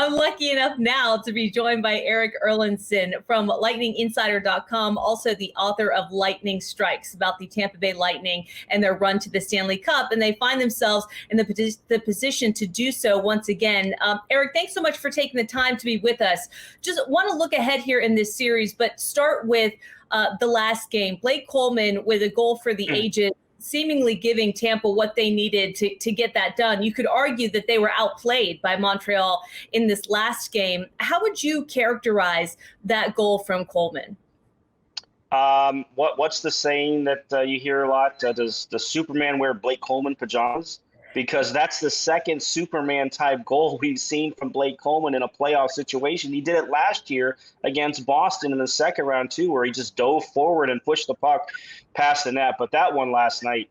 I'm lucky enough now to be joined by Erik Erlendsson from lightninginsider.com, also the author of Lightning Strikes, about the Tampa Bay Lightning and their run to the Stanley Cup. And they find themselves in the position to do so once again. Erik, thanks so much for taking the time to be with us. Just want to look ahead here in this series, but start with the last game. Blake Coleman with a goal for the ages, seemingly giving Tampa what they needed to get that done. You could argue that they were outplayed by Montreal in this last game. How would you characterize that goal from Coleman? What's the saying that you hear a lot? Does Superman wear Blake Coleman pajamas? Because that's the second Superman type goal we've seen from Blake Coleman in a playoff situation. He did it last year against Boston in the second round too, where he just dove forward and pushed the puck past the net. But that one last night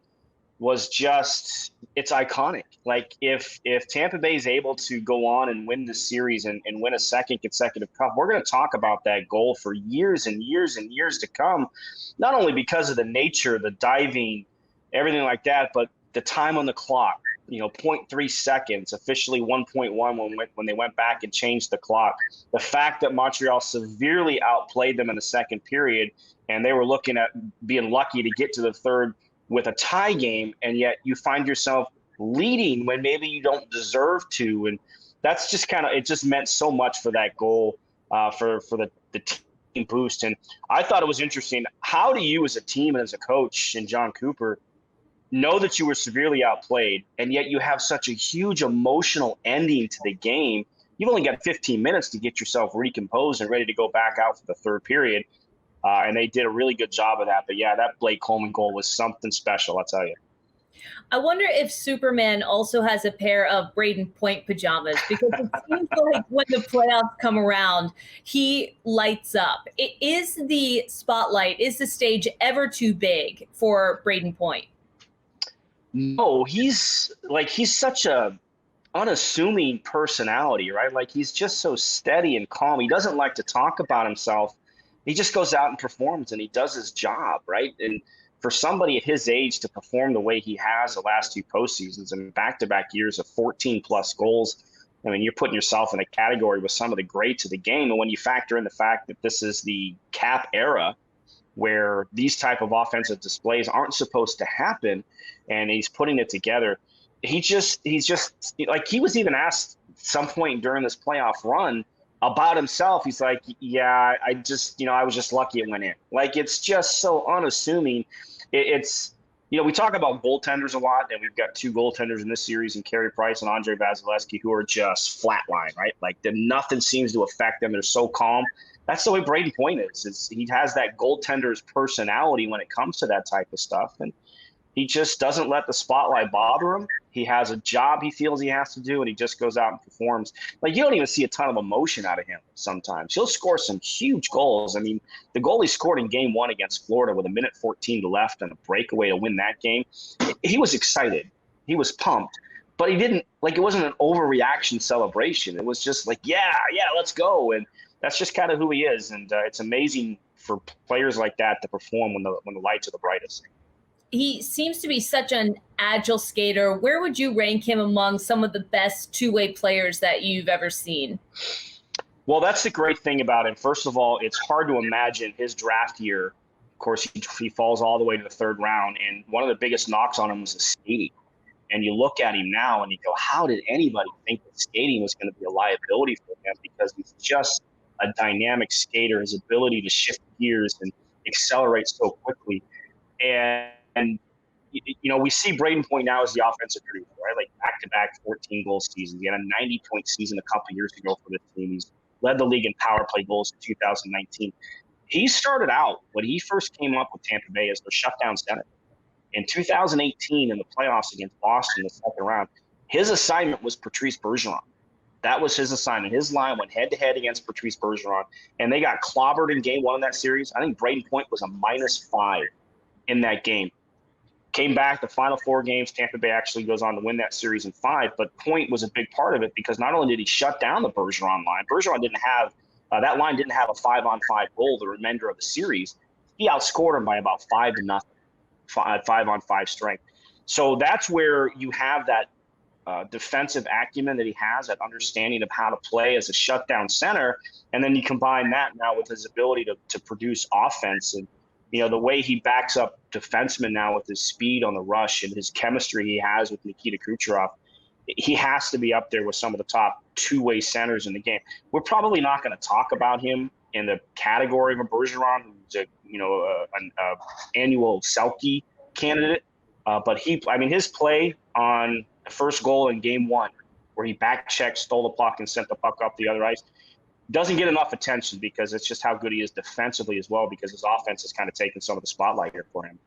was just, it's iconic. Like if Tampa Bay is able to go on and win this series and win a second consecutive cup, we're going to talk about that goal for years and years and years to come, not only because of the nature, the diving, everything like that, but the time on the clock, 0.3 seconds, officially 1.1 when they went back and changed the clock. The fact that Montreal severely outplayed them in the second period, and they were looking at being lucky to get to the third with a tie game, and yet you find yourself leading when maybe you don't deserve to. And that's just it just meant so much for that goal, for the team boost. And I thought it was interesting. How do you as a team and as a coach and John Cooper know that you were severely outplayed, and yet you have such a huge emotional ending to the game? You've only got 15 minutes to get yourself recomposed and ready to go back out for the third period. And they did a really good job of that. But yeah, that Blake Coleman goal was something special, I'll tell you. I wonder if Superman also has a pair of Brayden Point pajamas, because it seems like when the playoffs come around, he lights up. Is the spotlight, is the stage ever too big for Brayden Point? No, he's such a unassuming personality, right? Like he's just so steady and calm. He doesn't like to talk about himself. He just goes out and performs, and he does his job, right? And for somebody at his age to perform the way he has the last two postseasons and back-to-back years of 14-plus goals, I mean, you're putting yourself in a category with some of the greats of the game. And when you factor in the fact that this is the cap era where these type of offensive displays aren't supposed to happen, and he's putting it together, he's just like, he was even asked some point during this playoff run about himself. He's like, yeah, I was just lucky it went in. Like, it's just so unassuming. It's we talk about goaltenders a lot, and we've got two goaltenders in this series, and Carey Price and Andrei Vasilevsky, who are just flatline, right? Like, nothing seems to affect them. They're so calm. That's the way Brayden Point is. He has that goaltender's personality when it comes to that type of stuff, and he just doesn't let the spotlight bother him. He has a job he feels he has to do, and he just goes out and performs. Like, you don't even see a ton of emotion out of him sometimes. He'll score some huge goals. I mean, the goal he scored in Game 1 against Florida with 1:14 to left and a breakaway to win that game, he was excited. He was pumped. But he didn't, it wasn't an overreaction celebration. It was just like, yeah, let's go. And that's just kind of who he is. And it's amazing for players like that to perform when the lights are the brightest. He seems to be such an agile skater. Where would you rank him among some of the best two-way players that you've ever seen? Well, that's the great thing about him. First of all, it's hard to imagine his draft year. Of course, he falls all the way to the third round, and one of the biggest knocks on him was the skating. And you look at him now and you go, how did anybody think that skating was going to be a liability for him? Because he's just a dynamic skater. His ability to shift gears and accelerate so quickly. And we see Brayden Point now as the offensive producer, right? Like back-to-back 14-goal seasons. He had a 90-point season a couple years ago for the team. He's led the league in power play goals in 2019. He started out, when he first came up with Tampa Bay, as their shutdown center. In 2018, in the playoffs against Boston in the second round, his assignment was Patrice Bergeron. That was his assignment. His line went head-to-head against Patrice Bergeron, and they got clobbered in Game 1 of that series. I think Brayden Point was a -5 in that game. Came back the final 4 games. Tampa Bay actually goes on to win that series in 5, but Point was a big part of it because not only did he shut down the Bergeron line, Bergeron didn't have that line didn't have a 5-on-5 goal the remainder of the series. He outscored him by about 5-0, 5-on-5 strength. So that's where you have that defensive acumen that he has, that understanding of how to play as a shutdown center. And then you combine that now with his ability to produce offense. And, the way he backs up defensemen now with his speed on the rush and his chemistry he has with Nikita Kucherov, he has to be up there with some of the top two-way centers in the game. We're probably not going to talk about him in the category of a Bergeron, who's an annual Selke candidate. But his play on the first goal in game one, where he back-checked, stole the puck, and sent the puck up the other ice, doesn't get enough attention because it's just how good he is defensively as well, because his offense has kind of taken some of the spotlight here for him.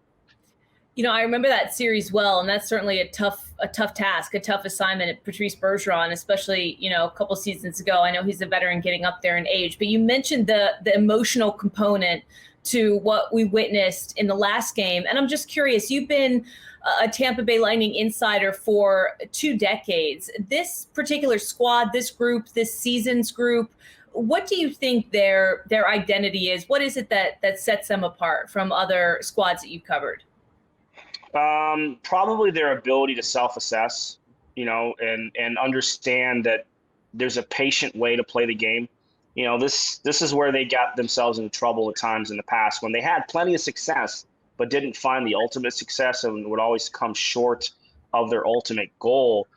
I remember that series well, and that's certainly a tough task, a tough assignment at Patrice Bergeron, especially, a couple seasons ago. I know he's a veteran getting up there in age, but you mentioned the emotional component to what we witnessed in the last game. And I'm just curious, you've been a Tampa Bay Lightning insider for 2 decades. This particular squad, this group, this season's group, what do you think their identity is? What is it that sets them apart from other squads that you've covered? Probably their ability to self-assess, and understand that there's a patient way to play the game. This is where they got themselves into trouble at times in the past, when they had plenty of success, but didn't find the ultimate success and would always come short of their ultimate goal.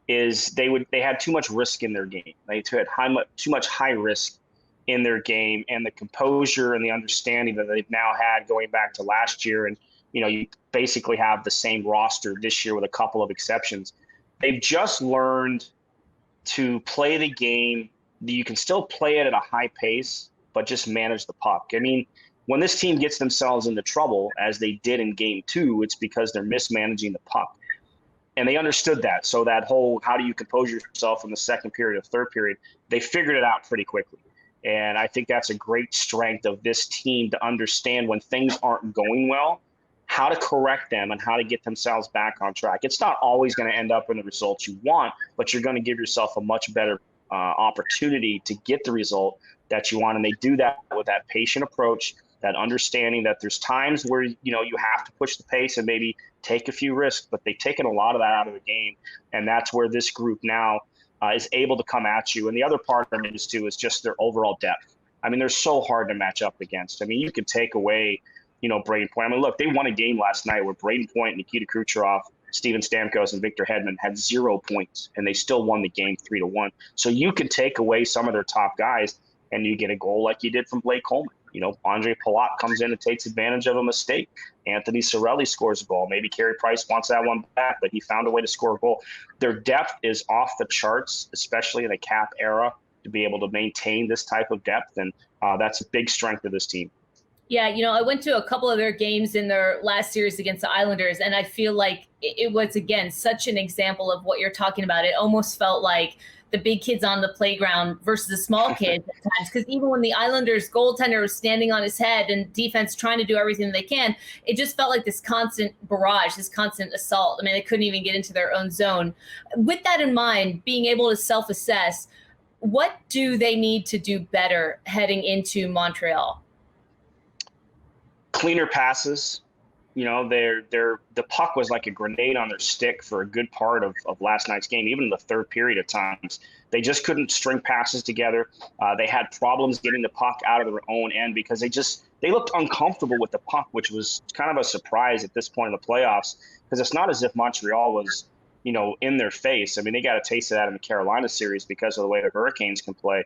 Is they had too much risk in their game. They had too much high risk in their game, and the composure and the understanding that they've now had going back to last year. And, you basically have the same roster this year with a couple of exceptions. They've just learned to play the game. You can still play it at a high pace, but just manage the puck. When this team gets themselves into trouble, as they did in game 2, it's because they're mismanaging the puck. And they understood that. So that whole, how do you compose yourself in the second period or third period, they figured it out pretty quickly. And I think that's a great strength of this team, to understand when things aren't going well, how to correct them and how to get themselves back on track. It's not always going to end up in the results you want, but you're going to give yourself a much better opportunity to get the result that you want. And they do that with that patient approach, that understanding that there's times where, you have to push the pace and maybe take a few risks, but they've taken a lot of that out of the game. And that's where this group now is able to come at you. And the other part of it is just their overall depth. They're so hard to match up against. You could take away, Brayden Point. Look, they won a game last night where Brayden Point, Nikita Kucherov, Steven Stamkos, and Victor Hedman had 0 points, and they still won the game 3-1. So you can take away some of their top guys, and you get a goal like you did from Blake Coleman. Andre Palat comes in and takes advantage of a mistake. Anthony Cirelli scores a goal. Maybe Carey Price wants that one back, but he found a way to score a goal. Their depth is off the charts, especially in the cap era, to be able to maintain this type of depth. And that's a big strength of this team. Yeah, I went to a couple of their games in their last series against the Islanders, and I feel like it was, again, such an example of what you're talking about. It almost felt like the big kids on the playground versus the small kids at times, because even when the Islanders goaltender was standing on his head and defense trying to do everything they can, it just felt like this constant barrage, this constant assault. They couldn't even get into their own zone. With that in mind, being able to self-assess, what do they need to do better heading into Montreal? Cleaner passes. The puck was like a grenade on their stick for a good part of last night's game, even in the third period at times. They just couldn't string passes together. They had problems getting the puck out of their own end because they looked uncomfortable with the puck, which was kind of a surprise at this point in the playoffs, because it's not as if Montreal was, in their face. They got a taste of that in the Carolina series because of the way the Hurricanes can play.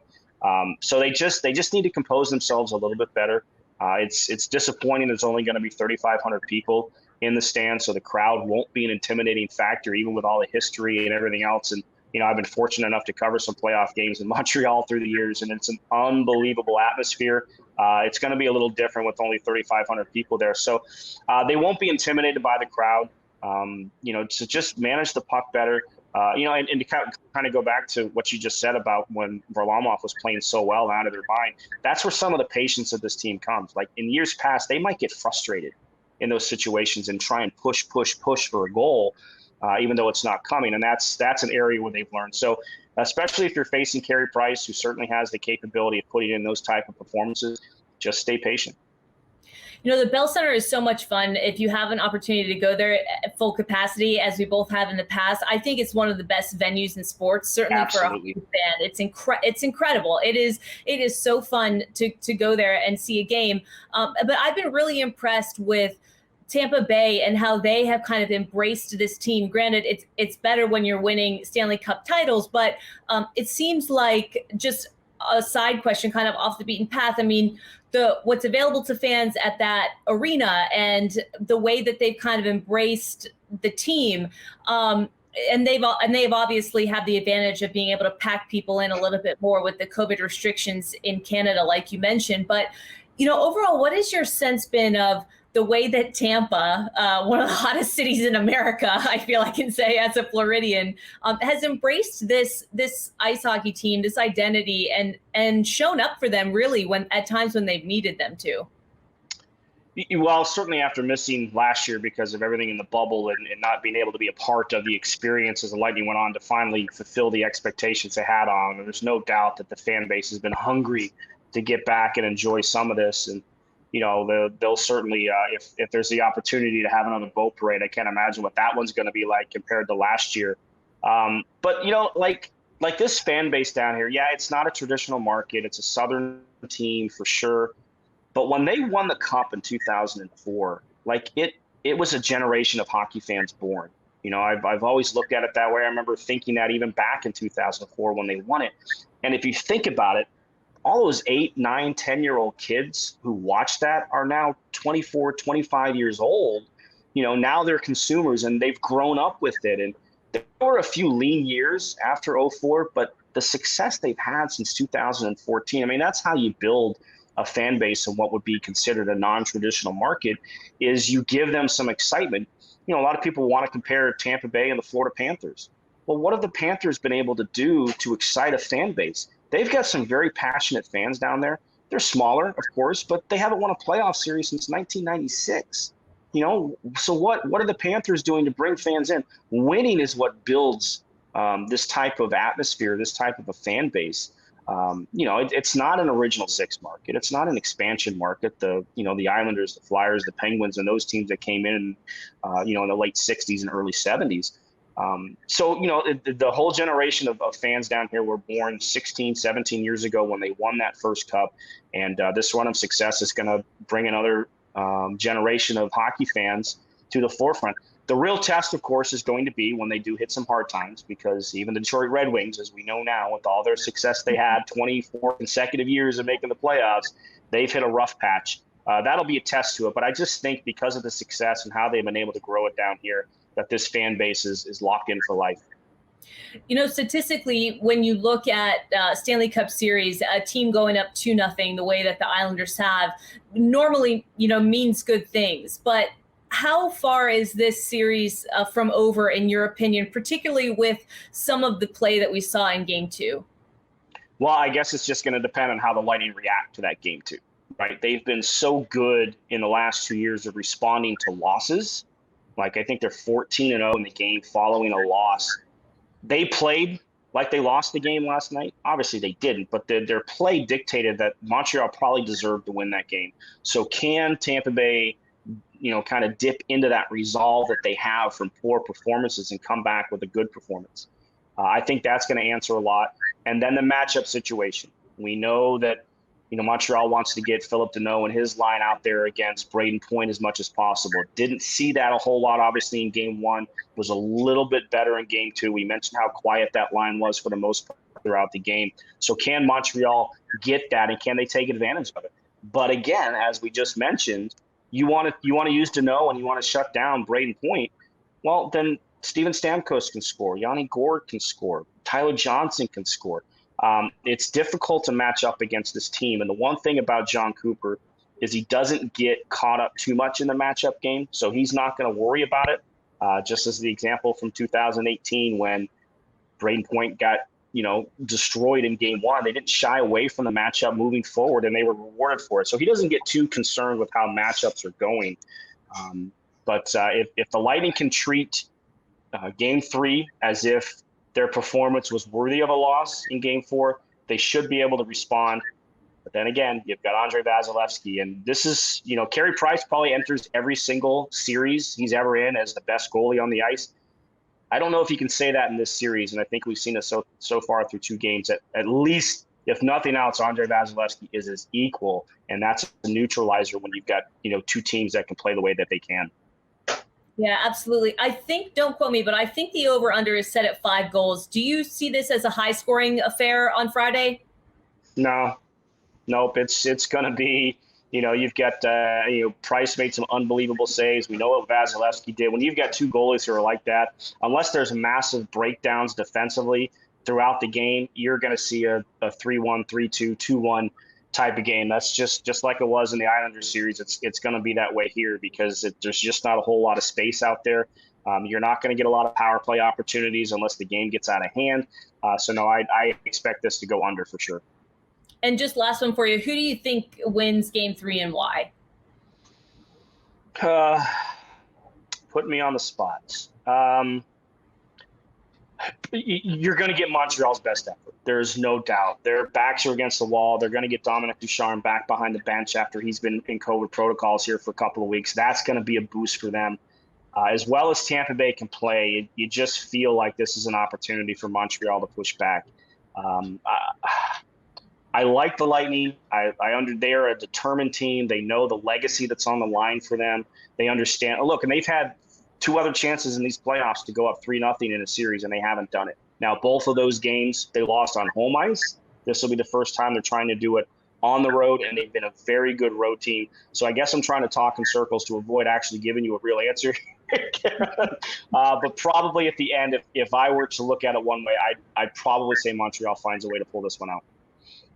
So they just need to compose themselves a little bit better. It's disappointing there's only going to be 3,500 people in the stands, so the crowd won't be an intimidating factor, even with all the history and everything else. And, I've been fortunate enough to cover some playoff games in Montreal through the years, and it's an unbelievable atmosphere. It's going to be a little different with only 3,500 people there. So they won't be intimidated by the crowd, to just manage the puck better. And to kind of go back to what you just said about when Varlamov was playing so well out of their mind, that's where some of the patience of this team comes. Like in years past, they might get frustrated in those situations and try and push for a goal, even though it's not coming. And that's an area where they've learned. So especially if you're facing Carey Price, who certainly has the capability of putting in those type of performances, just stay patient. The Bell Center is so much fun. If you have an opportunity to go there at full capacity, as we both have in the past, I think it's one of the best venues in sports, certainly Absolutely. for a hockey fan. It's incredible. It is so fun to go there and see a game. But I've been really impressed with Tampa Bay and how they have kind of embraced this team. Granted, it's better when you're winning Stanley Cup titles, but it seems like, just a side question kind of off the beaten path, I mean, what's available to fans at that arena and the way that they've kind of embraced the team, and they've obviously have the advantage of being able to pack people in a little bit more with the COVID restrictions in Canada, like you mentioned. But overall, what has your sense been of the way that Tampa, one of the hottest cities in America, I feel I can say as a Floridian, has embraced this ice hockey team, this identity, and shown up for them really at times when they've needed them to? Well, certainly after missing last year because of everything in the bubble and not being able to be a part of the experience as the Lightning went on to finally fulfill the expectations they had on. And there's no doubt that the fan base has been hungry to get back and enjoy some of this. And they'll certainly, if there's the opportunity to have another boat parade, I can't imagine what that one's going to be like compared to last year. But like this fan base down here, yeah, it's not a traditional market. It's a Southern team for sure. But when they won the Cup in 2004, it was a generation of hockey fans born. I've always looked at it that way. I remember thinking that even back in 2004 when they won it. And if you think about it, all those 8, 9, 10-year-old kids who watched that are now 24, 25 years old. Now they're consumers and they've grown up with it. And there were a few lean years after 04, but the success they've had since 2014, I mean, that's how you build a fan base in what would be considered a non-traditional market, is you give them some excitement. A lot of people want to compare Tampa Bay and the Florida Panthers. Well, what have the Panthers been able to do to excite a fan base? They've got some very passionate fans down there. They're smaller, of course, but they haven't won a playoff series since 1996. So what are the Panthers doing to bring fans in? Winning is what builds this type of atmosphere, this type of a fan base. It's not an original six market. It's not an expansion market. The Islanders, the Flyers, the Penguins, and those teams that came in the late 60s and early 70s. The whole generation of fans down here were born 16, 17 years ago when they won that first cup. And this run of success is going to bring another generation of hockey fans to the forefront. The real test, of course, is going to be when they do hit some hard times, because even the Detroit Red Wings, as we know now, with all their success they had 24 consecutive years of making the playoffs, they've hit a rough patch. That'll be a test to it. But I just think because of the success and how they've been able to grow it down here, that this fan base is locked in for life. Statistically, when you look at Stanley Cup Series, a team going up 2-0 the way that the Islanders have normally, means good things. But how far is this series from over, in your opinion, particularly with some of the play that we saw in Game 2? Well, I guess it's just going to depend on how the Lightning react to that Game 2, right? They've been so good in the last 2 years of responding to losses. I think they're 14-0 in the game following a loss. They played like they lost the game last night. Obviously, they didn't, but their play dictated that Montreal probably deserved to win that game. So can Tampa Bay, kind of dip into that resolve that they have from poor performances and come back with a good performance? I think that's going to answer a lot. And then the matchup situation. We know that Montreal wants to get Phillip Danault and his line out there against Brayden Point as much as possible. Didn't see that a whole lot, obviously, in Game 1. Was a little bit better in Game 2. We mentioned how quiet that line was for the most part throughout the game. So can Montreal get that, and can they take advantage of it? But again, as we just mentioned, you want to use Danault and you want to shut down Brayden Point. Well, then Steven Stamkos can score. Yanni Gourde can score. Tyler Johnson can score. It's difficult to match up against this team. And the one thing about John Cooper is he doesn't get caught up too much in the matchup game. So he's not going to worry about it. Just as the example from 2018 when Brayden Point got, destroyed in Game 1. They didn't shy away from the matchup moving forward, and they were rewarded for it. So he doesn't get too concerned with how matchups are going. But if the Lightning can treat Game 3 as if their performance was worthy of a loss in Game 4, they should be able to respond. But then again, you've got Andre Vasilevsky, and this is, Carey Price probably enters every single series he's ever in as the best goalie on the ice. I don't know if you can say that in this series, and I think we've seen it so far through 2 games. At least, if nothing else, Andre Vasilevsky is his equal, and that's a neutralizer when you've got 2 teams that can play the way that they can. Yeah, absolutely. I think, don't quote me, but I think the over-under is set at 5 goals. Do you see this as a high-scoring affair on Friday? No, nope. It's going to be, you've got, Price made some unbelievable saves. We know what Vasilevsky did. When you've got 2 goalies who are like that, unless there's massive breakdowns defensively throughout the game, you're going to see a 3-1, 3-2, 2-1 type of game. That's just like it was in the Islanders series. It's going to be that way here because there's just not a whole lot of space out there. You're not going to get a lot of power play opportunities unless the game gets out of hand. So no, I expect this to go under for sure. And just last one for you. Who do you think wins Game 3 and why? Put me on the spot. You're going to get Montreal's best effort. There's no doubt. Their backs are against the wall. They're going to get Dominic Ducharme back behind the bench after he's been in COVID protocols here for a couple of weeks. That's going to be a boost for them. As well as Tampa Bay can play, you just feel like this is an opportunity for Montreal to push back. I like the Lightning. They're a determined team. They know the legacy that's on the line for them. They understand. Look, and they've had 2 other chances in these playoffs to go up 3-0 in a series, and they haven't done it. Now, both of those games, they lost on home ice. This will be the first time they're trying to do it on the road, and they've been a very good road team. So I guess I'm trying to talk in circles to avoid actually giving you a real answer. But probably at the end, if I were to look at it one way, I'd probably say Montreal finds a way to pull this one out.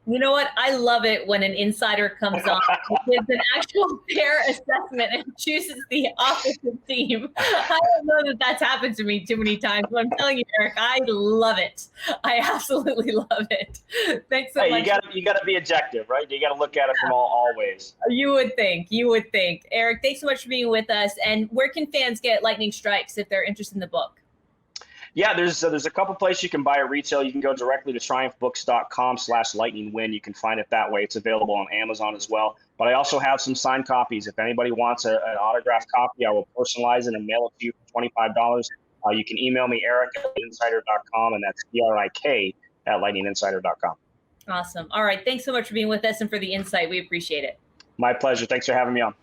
You know what? I love it when an insider comes on and gives an actual fair assessment and chooses the opposite team. I don't know that that's happened to me too many times, but I'm telling you, Erik, I love it. I absolutely love it. Thanks so much. You got to be objective, right? You got to look at it from all ways. You would think. Erik, thanks so much for being with us. And where can fans get Lightning Strikes if they're interested in the book? Yeah, there's a couple places you can buy it retail. You can go directly to triumphbooks.com/lightningwin. You can find it that way. It's available on Amazon as well. But I also have some signed copies. If anybody wants an autographed copy, I will personalize it and mail it to you for $25. You can email me, Erik@lightninginsider.com, and that's ERIK@lightninginsider.com. Awesome. All right. Thanks so much for being with us and for the insight. We appreciate it. My pleasure. Thanks for having me on.